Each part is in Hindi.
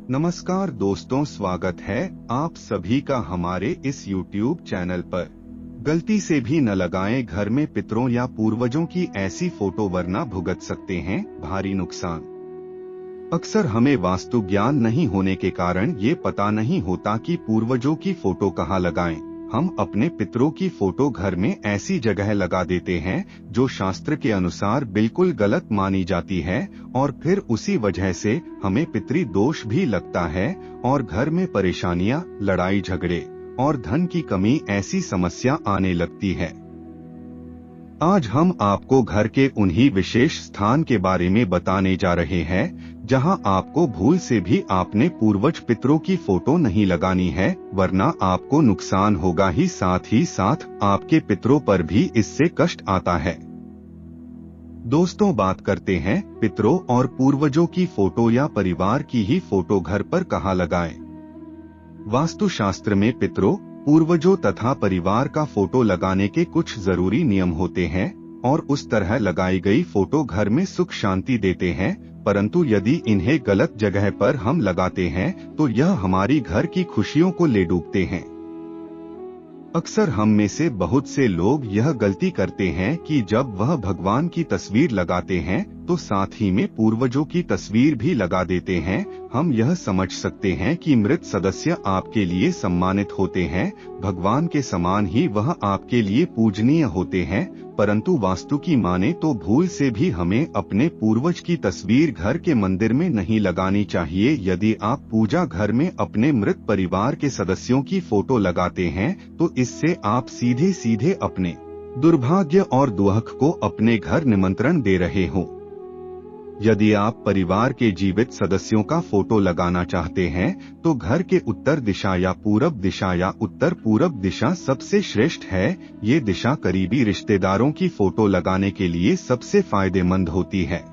नमस्कार दोस्तों, स्वागत है आप सभी का हमारे इस YouTube चैनल पर। गलती से भी न लगाएं घर में पितरों या पूर्वजों की ऐसी फोटो, वरना भुगत सकते हैं भारी नुकसान। अक्सर हमें वास्तु ज्ञान नहीं होने के कारण ये पता नहीं होता कि पूर्वजों की फोटो कहाँ लगाएं। हम अपने पितरों की फोटो घर में ऐसी जगह लगा देते हैं जो शास्त्र के अनुसार बिल्कुल गलत मानी जाती है, और फिर उसी वजह से हमें पितृ दोष भी लगता है और घर में परेशानियां, लड़ाई झगड़े और धन की कमी ऐसी समस्या आने लगती है। आज हम आपको घर के उन्हीं विशेष स्थान के बारे में बताने जा रहे हैं जहां आपको भूल से भी आपने पूर्वज पितरों की फोटो नहीं लगानी है, वरना आपको नुकसान होगा ही साथ आपके पितरों पर भी इससे कष्ट आता है। दोस्तों, बात करते हैं पितरों और पूर्वजों की फोटो या परिवार की ही फोटो घर पर कहाँ लगाएं। वास्तुशास्त्र में पितरों, पूर्वजों तथा परिवार का फोटो लगाने के कुछ जरूरी नियम होते हैं और उस तरह लगाई गई फोटो घर में सुख शांति देते हैं, परंतु यदि इन्हें गलत जगह पर हम लगाते हैं तो यह हमारी घर की खुशियों को ले डूबते हैं। अक्सर हम में से बहुत से लोग यह गलती करते हैं कि जब वह भगवान की तस्वीर लगाते हैं तो साथ ही में पूर्वजों की तस्वीर भी लगा देते हैं। हम यह समझ सकते हैं कि मृत सदस्य आपके लिए सम्मानित होते हैं, भगवान के समान ही वह आपके लिए पूजनीय होते हैं, परंतु वास्तु की माने तो भूल से भी हमें अपने पूर्वज की तस्वीर घर के मंदिर में नहीं लगानी चाहिए। यदि आप पूजा घर में अपने मृत परिवार के सदस्यों की फोटो लगाते हैं तो इससे आप सीधे सीधे अपने दुर्भाग्य और दुख को अपने घर निमंत्रण दे रहे हो। यदि आप परिवार के जीवित सदस्यों का फोटो लगाना चाहते हैं तो घर के उत्तर दिशा या पूरब दिशा या उत्तर पूरब दिशा सबसे श्रेष्ठ है। ये दिशा करीबी रिश्तेदारों की फोटो लगाने के लिए सबसे फायदेमंद होती है।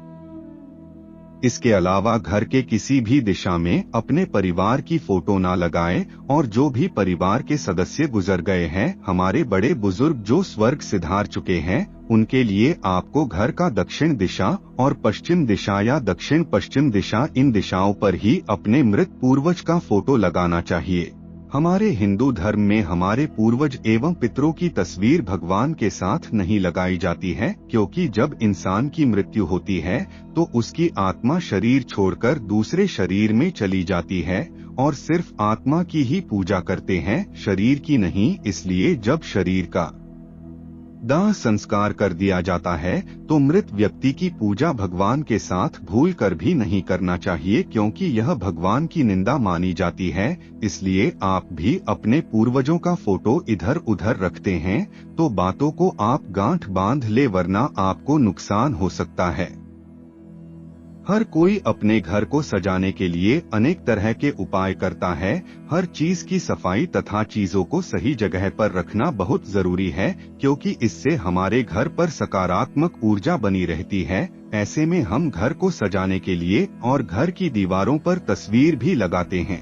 इसके अलावा घर के किसी भी दिशा में अपने परिवार की फोटो ना लगाएं, और जो भी परिवार के सदस्य गुजर गए हैं, हमारे बड़े बुजुर्ग जो स्वर्ग सिधार चुके हैं, उनके लिए आपको घर का दक्षिण दिशा और पश्चिम दिशा या दक्षिण पश्चिम दिशा, इन दिशाओं पर ही अपने मृत पूर्वज का फोटो लगाना चाहिए। हमारे हिंदू धर्म में हमारे पूर्वज एवं पितरों की तस्वीर भगवान के साथ नहीं लगाई जाती है, क्योंकि जब इंसान की मृत्यु होती है तो उसकी आत्मा शरीर छोड़कर दूसरे शरीर में चली जाती है और सिर्फ आत्मा की ही पूजा करते हैं, शरीर की नहीं। इसलिए जब शरीर का दाह संस्कार कर दिया जाता है तो मृत व्यक्ति की पूजा भगवान के साथ भूल कर भी नहीं करना चाहिए, क्योंकि यह भगवान की निंदा मानी जाती है। इसलिए आप भी अपने पूर्वजों का फोटो इधर उधर रखते हैं तो बातों को आप गांठ बांध ले, वरना आपको नुकसान हो सकता है। हर कोई अपने घर को सजाने के लिए अनेक तरह के उपाय करता है। हर चीज की सफाई तथा चीजों को सही जगह पर रखना बहुत जरूरी है, क्योंकि इससे हमारे घर पर सकारात्मक ऊर्जा बनी रहती है। ऐसे में हम घर को सजाने के लिए और घर की दीवारों पर तस्वीर भी लगाते हैं।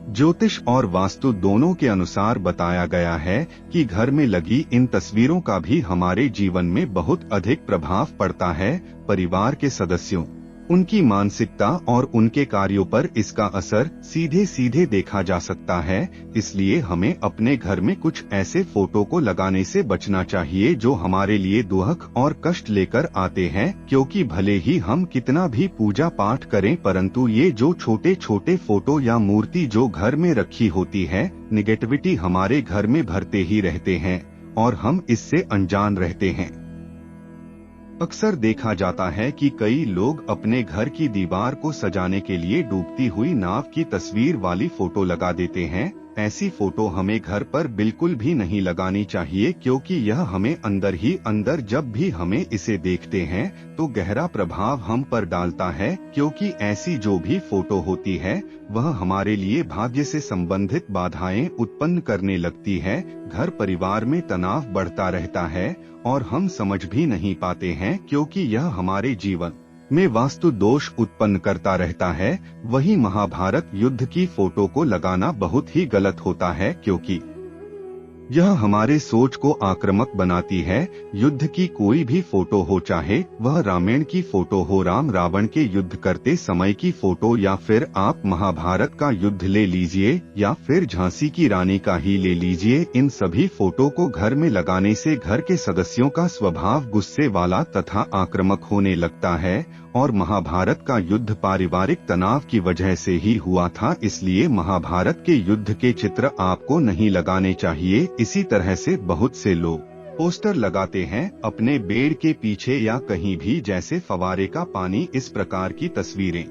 ज्योतिष और वास्तु दोनों के अनुसार बताया गया है कि घर में लगी इन तस्वीरों का भी हमारे जीवन में बहुत अधिक प्रभाव पड़ता है। परिवार के सदस्यों, उनकी मानसिकता और उनके कार्यों पर इसका असर सीधे सीधे देखा जा सकता है। इसलिए हमें अपने घर में कुछ ऐसे फोटो को लगाने से बचना चाहिए जो हमारे लिए दुख और कष्ट लेकर आते हैं, क्योंकि भले ही हम कितना भी पूजा पाठ करें, परंतु ये जो छोटे छोटे फोटो या मूर्ति जो घर में रखी होती है, निगेटिविटी हमारे घर में भरते ही रहते हैं और हम इससे अनजान रहते हैं। अक्सर देखा जाता है कि कई लोग अपने घर की दीवार को सजाने के लिए डूबती हुई नाव की तस्वीर वाली फोटो लगा देते हैं। ऐसी फोटो हमें घर पर बिल्कुल भी नहीं लगानी चाहिए, क्योंकि यह हमें अंदर ही अंदर, जब भी हमें इसे देखते हैं तो गहरा प्रभाव हम पर डालता है, क्योंकि ऐसी जो भी फोटो होती है वह हमारे लिए भाग्य से संबंधित बाधाएं उत्पन्न करने लगती है। घर परिवार में तनाव बढ़ता रहता है और हम समझ भी नहीं पाते हैं, क्योंकि यह हमारे जीवन में वास्तु दोष उत्पन्न करता रहता है। वही महाभारत युद्ध की फोटो को लगाना बहुत ही गलत होता है, क्योंकि यह हमारे सोच को आक्रामक बनाती है। युद्ध की कोई भी फोटो हो, चाहे वह रामायण की फोटो हो, राम रावण के युद्ध करते समय की फोटो, या फिर आप महाभारत का युद्ध ले लीजिए, या फिर झांसी की रानी का ही ले लीजिए, इन सभी फोटो को घर में लगाने से घर के सदस्यों का स्वभाव गुस्से वाला तथा आक्रामक होने लगता है। और महाभारत का युद्ध पारिवारिक तनाव की वजह से ही हुआ था, इसलिए महाभारत के युद्ध के चित्र आपको नहीं लगाने चाहिए। इसी तरह से बहुत से लोग पोस्टर लगाते हैं अपने बेड के पीछे या कहीं भी, जैसे फव्वारे का पानी, इस प्रकार की तस्वीरें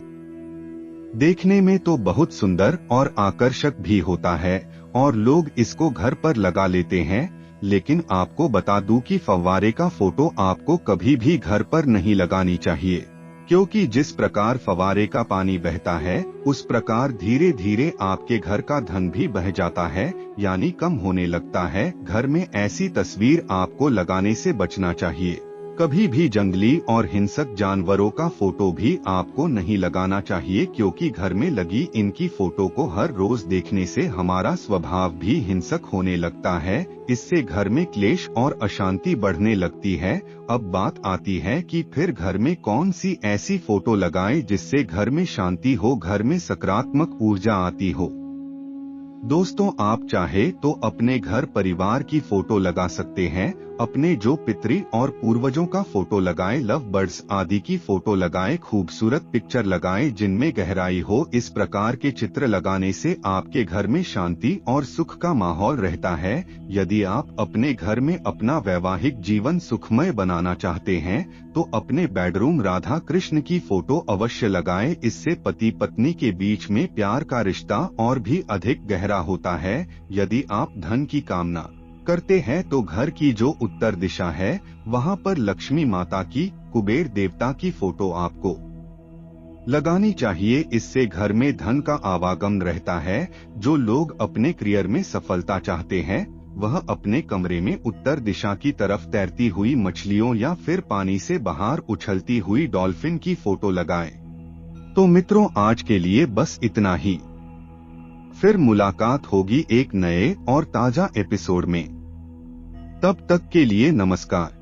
देखने में तो बहुत सुंदर और आकर्षक भी होता है और लोग इसको घर पर लगा लेते हैं। लेकिन आपको बता दूं कि फव्वारे का फोटो आपको कभी भी घर पर नहीं लगानी चाहिए, क्योंकि जिस प्रकार फव्वारे का पानी बहता है उस प्रकार धीरे धीरे आपके घर का धन भी बह जाता है, यानी कम होने लगता है। घर में ऐसी तस्वीर आपको लगाने से बचना चाहिए। कभी भी जंगली और हिंसक जानवरों का फोटो भी आपको नहीं लगाना चाहिए, क्योंकि घर में लगी इनकी फोटो को हर रोज देखने से हमारा स्वभाव भी हिंसक होने लगता है। इससे घर में क्लेश और अशांति बढ़ने लगती है। अब बात आती है कि फिर घर में कौन सी ऐसी फोटो लगाएं जिससे घर में शांति हो, घर में सकारात्मक ऊर्जा आती हो। दोस्तों, आप चाहे तो अपने घर परिवार की फोटो लगा सकते हैं, अपने जो पितृ और पूर्वजों का फोटो लगाएं, लव बर्ड्स आदि की फोटो लगाएं, खूबसूरत पिक्चर लगाएं जिनमें गहराई हो। इस प्रकार के चित्र लगाने से आपके घर में शांति और सुख का माहौल रहता है। यदि आप अपने घर में अपना वैवाहिक जीवन सुखमय बनाना चाहते हैं तो अपने बेडरूम राधा कृष्ण की फोटो अवश्य लगाएं। इससे पति पत्नी के बीच में प्यार का रिश्ता और भी अधिक गहरा होता है। यदि आप धन की कामना करते हैं तो घर की जो उत्तर दिशा है वहां पर लक्ष्मी माता की, कुबेर देवता की फोटो आपको लगानी चाहिए। इससे घर में धन का आवागमन रहता है। जो लोग अपने करियर में सफलता चाहते हैं वह अपने कमरे में उत्तर दिशा की तरफ तैरती हुई मछलियों या फिर पानी से बाहर उछलती हुई डॉल्फिन की फोटो लगाएं। तो मित्रों, आज के लिए बस इतना ही। फिर मुलाकात होगी एक नए और ताजा एपिसोड में। तब तक के लिए नमस्कार।